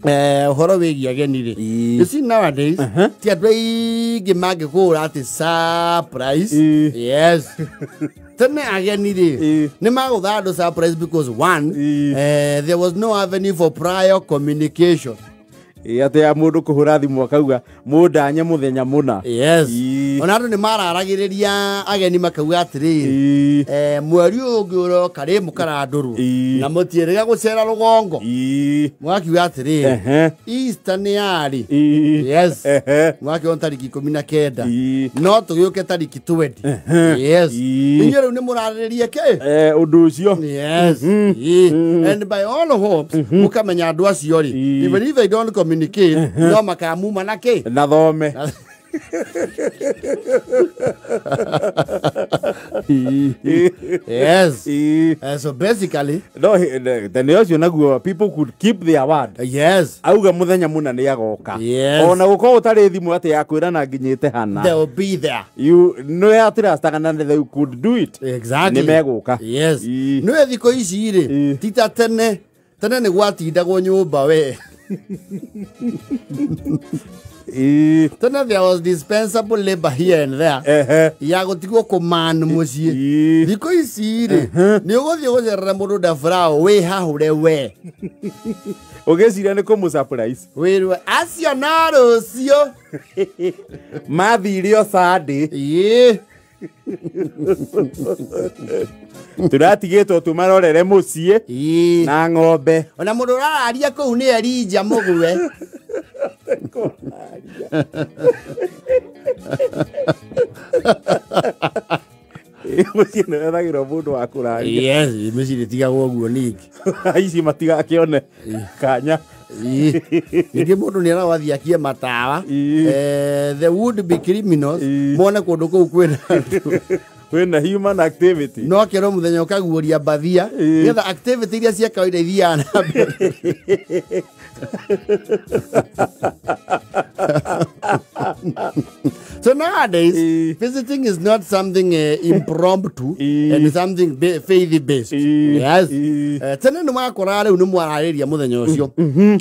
horo wegi ageni ri. You see nowadays, ti adwai gemage ko rati surprise. Yes. Tene ageni ri. Ne mago that surprise because one, there was no avenue for prior communication. Ate ya mundu kuhura thimu akauga mundanya muthenya muna. Yes. Onado ni mararagiriria ageni makauga atiri mweri ungi uroka ri mukaranduru na mutierega gucera rugongo. Mwakiuga atiri Easter ni ari. Yes. Mwaki on tariki 19 no tugiuke tariki 20. Yes. Inyo riu ni muraririria ke undu ucio. Yes. And by all hopes mukamenya andu acio ri even if they don't communicate no makamu manake na thome. Yes. So basically, no, the news you know, people could keep their word. Yes. Auga muthenya muna ni agoka. Yes. Ona guko utari thimu ate yakwira na nginyite hana. They will be there. You no ya trustanga na they could do it. Exactly. Ni meguka. Yes. No ethiko ici ri tita tene ni gwatindagwo nyumba we. Tena there was dispensable labor here and there. Ya gotigo command mucie. Diko ici ri ni ugothie gucerera mundu da frao we hahure we. Ogecira ni kumu surprise. Wirwe acio na rucio. Mathirio Sunday. Turatigitwo tumarorere mucie na ng'ombe. Ona mundu araria kuu ni Elija mugwe. Mucie ni ethagirwo mundu wa kuraria. Yes, mucie tigagwo guo niki. Ici matigakione kanya. Nige mundu ni arawathi akie matawa. There would be criminals mona kundu kuu kwina when a human activity. No kero muthenya ukaguoria bathia getha activity iria cia kawaida ithiana. So nowadays, visiting is not something impromptu and something faith-based. Yes. Tena ni mwakora riu ni mwarariria muthenya ucio.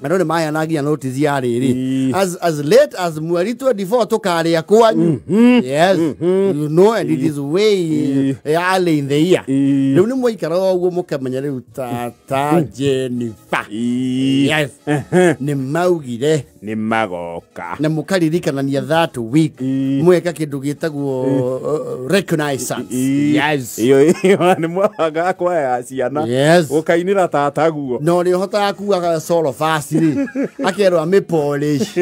Ando ni mayanagia notice ya riri. As late as mweri 24 tukaria kwanyu. Yes. You know, and it is way early in the year. Riu ni mwaikara oguo mukamenya riu tata Jennifer. Yes. Ni maugire ni magoka na mukaririkana that week mweka kindu gitagwo reconnaissance. Yes. Iyo ni mwaga kwa ya ciana. Yes. Ukainira tata guo no ri hota kuaga solo fast ri akerwa me polish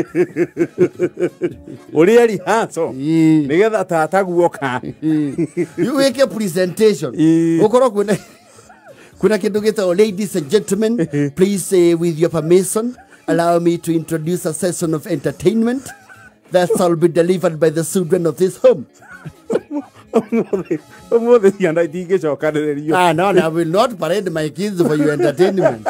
uri eri hanso nigetha tata guo ka you make a presentation ukoro kuna kindu gitagwo ladies and gentlemen please with your permission allow me to introduce a session of entertainment that shall be delivered by the children of this home. No, I will not parade my kids for your entertainment.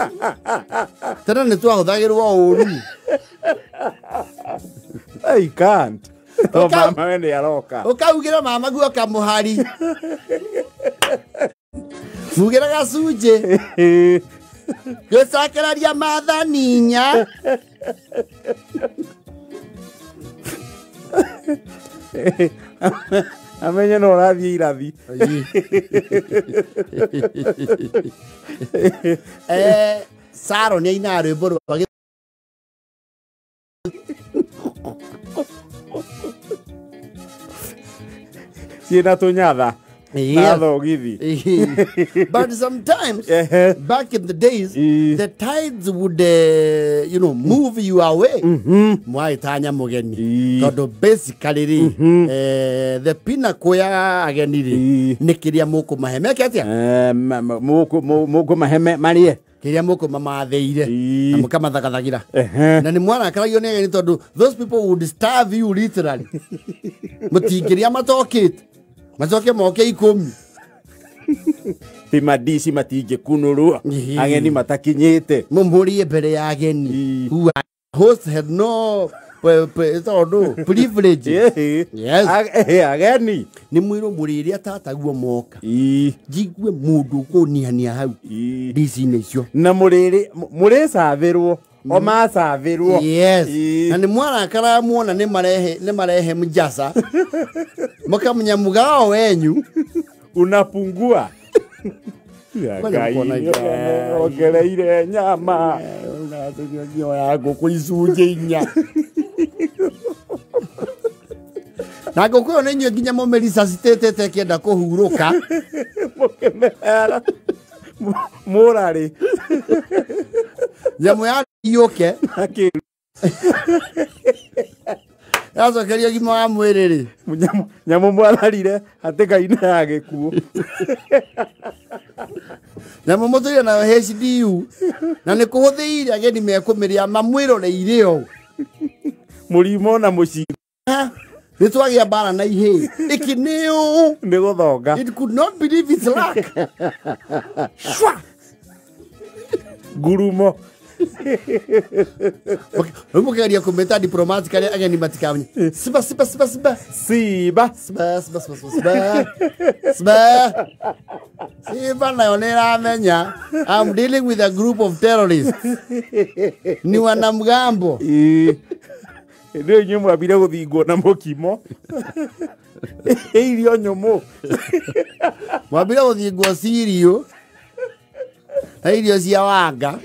I can't. Mama wende aroka. Ukaugira mama guo kamuhari. Fugira gasuje. Gusakararia matha ninya. Amenye no rathi irathi. Saro ni ina rwimbo rwa Siena tunyatha. Yeah. But sometimes, back in the days, the tides would, move you away. Mwaitanya mugeni. Todo basically, the pinnacle ya ageni nikiria moko maheme katia. Moko maheme marie. Kiria moko mamatheire na mukamathagathagira. Na ni mwana akaragio ni ageni tondu those people would starve you literally. Mutingiria matokite. Mazoke moke 10. Timadisi matige kunurua. Ageni matakinyete. Mumburie mbere ya ageni. Who host had no privilege. Yes. Ageni. Ni mwiro muriria tata guo moka. Jigwe mundu kunihania hau. Disi necio. Na muriri savero. O macathirwo. Yes. Na nĩ mwarakara muona nĩ marehe mjasa. Mkamenya mgao wenyu Unapungua. Ongereire nyama. Unatugio ya nguku icunjĩ inya. Na nguku ĩyo nĩ inyuĩ nginya mũmĩresuscitate kĩenda kũhurũka. Mũkĩmera. Mũrarĩ. Nyamũ ya yũke. Yacokerio gima wa mwĩrĩ rĩ. Nyamũ mwararire hatĩka-inĩ ya gĩkuũ. Nyamũ mũtũire nayo HDU. Na nĩ kũhũthĩire ageni mekũmĩrĩa mamwĩroreire o. Mũrimũ na mũcinga. Nĩ twagĩa mbara na ihĩ. Iki nĩ ũũ. Nĩ gũthonga. It could not believe its luck. Shwa. Ngurumo. Mũkegeria kũmĩta diplomatically ageni matikamenye. Siba. Siba. Siba. Siba nayo nĩ ĩramenya. I'm dealing with a group of terrorists. Ni wanamgambo. Ndio inyuĩ mwambire gũthingwo na mũkimo. Irio nyũmũ. Mwambire gũthingwo cirio. Na irio cia wanga.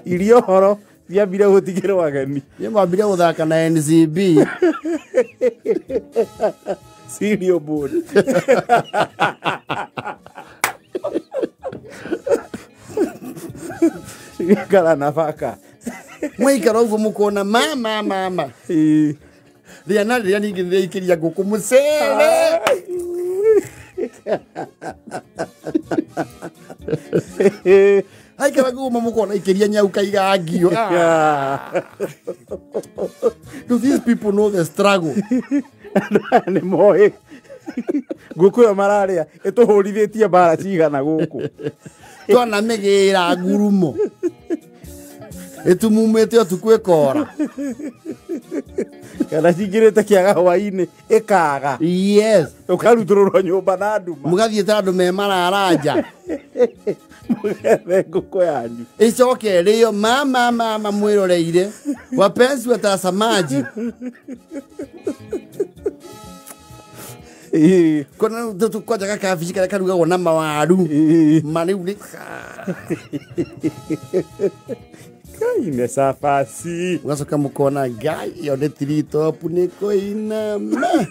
Irio horo ciambire gũtigĩrwo ageni. Nĩ mwambire gũthaka na NCB. Cereal board. Gala nafaka. Mwaikara ũguo mũkona mama. Rĩana ningĩ nĩikĩria ngũkũ mũcere. Aikara guo mũkona ikĩria nyau kaigangio. Do these people know the struggle? Nĩ moĩ. Ngũkũ ĩyo mararĩa ĩtũhũrithĩtie mbara cigana gũkũ. Twana mĩgĩra ngurumo. Ĩtumumĩte ũtukũ ĩkora. Kana cingĩrĩte kĩaga hwainĩ ĩkaga. Yes. Ũkarutũrũrwo nyũmba na nduma. Mũgathiĩte andũ me mararanja. Mũgethe ngũkũ yanyu. Icoke rĩo mama mwĩroreire. Wapenzi watazamaji. Kuna tukwaja kakabici karĩa karugagwo na mawaru. Mariu nĩ Kaine safasi. Ugacoka mũkona ngai ĩyo nĩ tiritopu nĩ kũinama.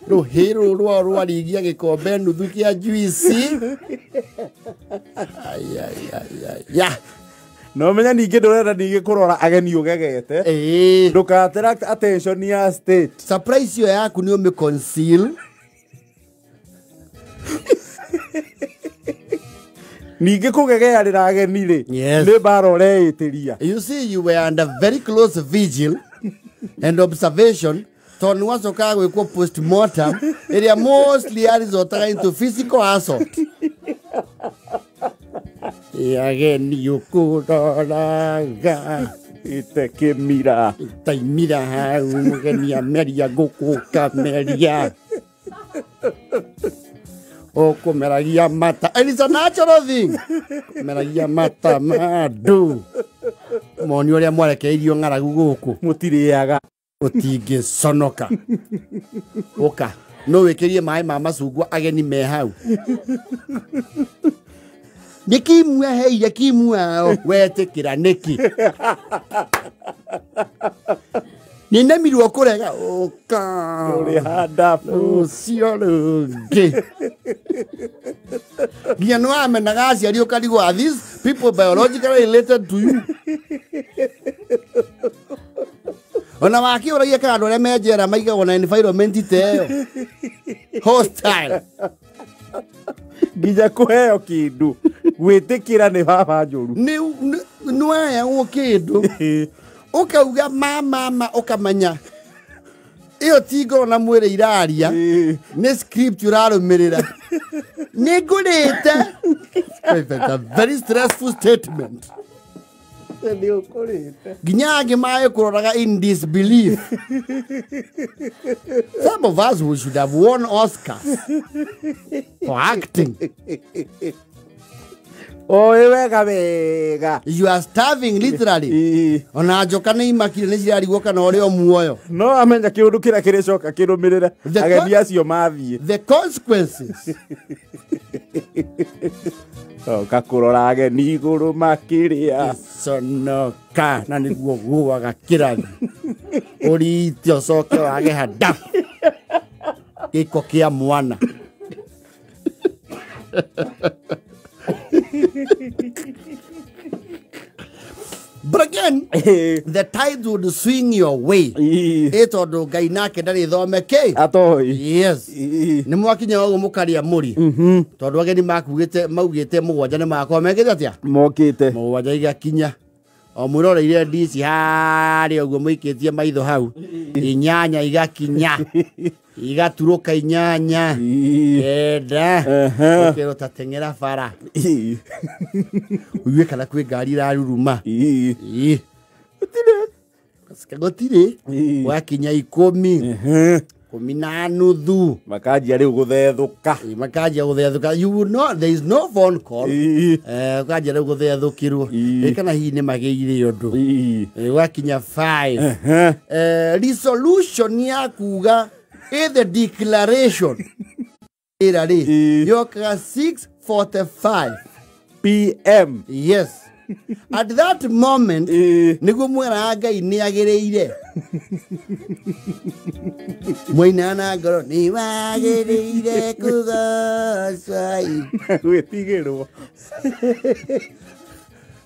Rũhĩ rũrũ rwarigia gĩkombe nuthu kĩa juici. Ya. No menya ningĩ ndũrenda ningĩ kũrora ageni ũgegete. Ndũka-attract attention ya state. Surprise ĩyo yaku nĩ ũmĩ-conceal. Ningĩ kũgegearĩra ageni rĩ. Yes. Nĩ mbara ũreĩtĩria. You see, you were under very close vigil and observation. Tondũ nĩwacokaga gwĩkwo postmortem ĩrĩa mostly arizotaga into physical assault. Ageni ũkũroraga Itekĩmira. itaimira hau mũgeni ameria ngũkũ kameria. Ũkũmeragia mata. And it's a natural thing. Kũmeragia mata mandu. Moni ũrĩa mwarekeirio ng'aragu gũkũ. Mũtirĩaga. Ũtingĩconoka. Ũka. No wĩkĩrie maĩ ma macungwa ageni me hau. Nĩkĩ mwaheire kimwao wetĩkĩra nĩkĩ. Nĩnemirwo kũrega ũka. Ũrĩ handabu. Ũcio rũngĩ. Nginya nĩwamenaga aciari ũkarigwo, are these people biologically related to you? Ona wakĩũragia kana andũ arĩa menjera maigagwo na environment ta ĩyo. Hostile. Nginya kũheo kĩndũ. Gwĩtĩkĩra nĩ baba njũru. Nĩwaheyagwo kĩndũ. Ũkauga mama ũkamenya. Ĩyo ti ngoro na mwĩrĩ iraria. Nĩ script ũrarũmĩrĩra. Nĩngũrĩte. A very stressful statement. nginya angĩ magĩkũroraga in disbelief. Some of us who should have won Oscars for acting. Wega wega. You are starving literally. Ona njoka nĩ imakire nĩ cirarigwo kana ũrĩ o muoyo. No amenya kĩũndũ kĩrĩa kĩrĩcoka kĩrũmĩrĩre ageni acio mathiĩ. The consequences. Kakũrora ageni igũrũ makĩrĩa. Conoka na nĩguo guaga kĩrathi. Ũrite ũcoke wage handa. Gĩko kĩa mwana. But again, the tide would swing your way. Ito ndo Ngai nake ndari thomeke. Atoi. Yes. Ni mwakinya ogo mukaria muri. Tondu ageni makugite maugite mugwanja ni makwa mekite atia? Mokite. Mugwanja igakinya. O muroreire ndici hari oguo muikitie maitho hau. Inyanya igakinya. Igaturuka inyanya. Kenda. Ukero tatengera bara. Uwe kana kwe ngari raruruma. Gotire. Gotire. Wakinya 10. 10 Makajia riu guthethuka. Makajia guthethuka. You would not, there is no phone call. Makajia riu gutethukirwo. Kana hi ni mageire undu. Wakinya 5. Resolution ya kuga the declaration. Yoka 6:45 PM. Yes. At that moment, nigo mwera Ngai ni agereire. Moina na ngoro ni wagereire kugocai. Wetigirwo.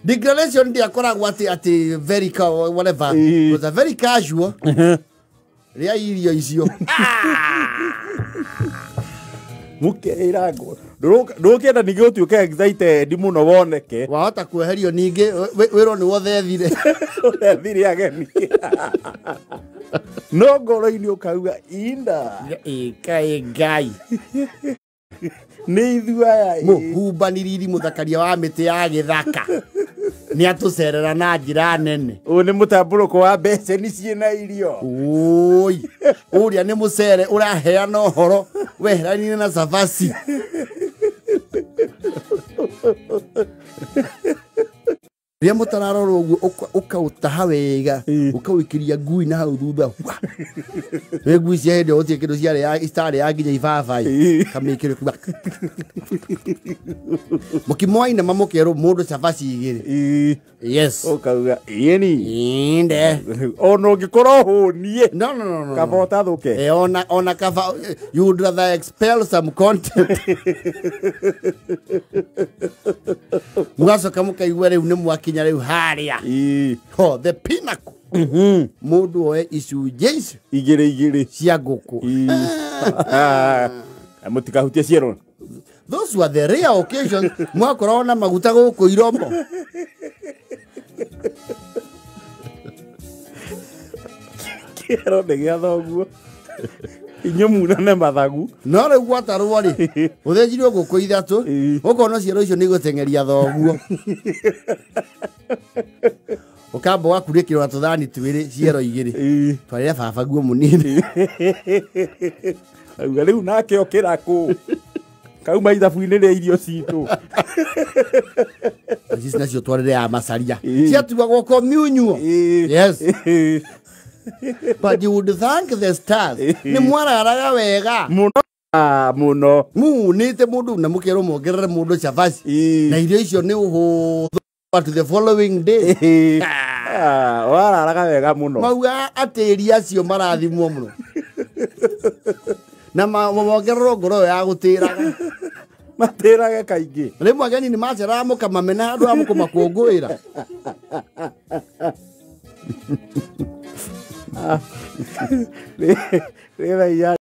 Declaration dia koragwo ati very whatever. It was a very casual. Ria irio icio. Mukeira ngo. Ndukenda ninge utuike excited muno woneke. Wahota kweherio ninge wiro ni wothe thire. Thire ageni. No ngoro-ini ukauga inda. Kai Ngai. Ni ithuaya. Muhumbaniriri muthakaria wa miti ya githaka. Ni atucerera na njira nene. Ni mutamburuko wa mbeca ni ciena irio. Oi. Uria ni mucere uraheana uhoro weherani na savasi. Ria mutararoro uguo ukautaha wega ukauikiria ngui na hau thutha. We ngui cia hende utie kindu ciare ya istare ya nginya ibabai kamikire kuba. Mukimwaina mamukero mundu savasi igire. Yes. Ukauga yeni. Inde. Ono ngikoro hunie. No. Kabota thuke. Ona kava you would rather expel some content. Mugacoka mukaigua riu ni mwakinya riu haria. Oh, the pinnacle. Mundu oe icunjĩ icio igĩrĩ cia nguku. Mutikahutie ciero. Those were the rare occasions mwakorwo na maguta gũkũ Irombo. Kĩero nĩ gĩa thoguo. Inyumuna na mathagu. No rĩu gwatarwo rĩ ũthĩnjirwo ngũkũ ithatũ ũkona ciero icio nĩ igũteng'eria thoguo. Ukamba wakurikirwa tuthani twĩrĩ ciero igĩrĩ. Twarĩra baba guo mũnini. Auga rĩu nake okĩra kũ. Kauma ithabu-inĩ rĩa irio citũ. Ici nacio twarĩre ya macaria. Ciatuagwo communion. Yes. But you would thank the stars. Ni mwararaga wega. Muno. Munite mundu na mukero mongerere mundu chavasi. Na irio icio ni uhu to the following day. Wararaga wega muno. Mauga atĩri acio marathimwo muno. Na mongerero ngoro ya gutĩraga. Matĩrage kaingĩ. Rĩmwe ageni ni maceraga mukamamena andu a mukumakũngũĩra. Rĩera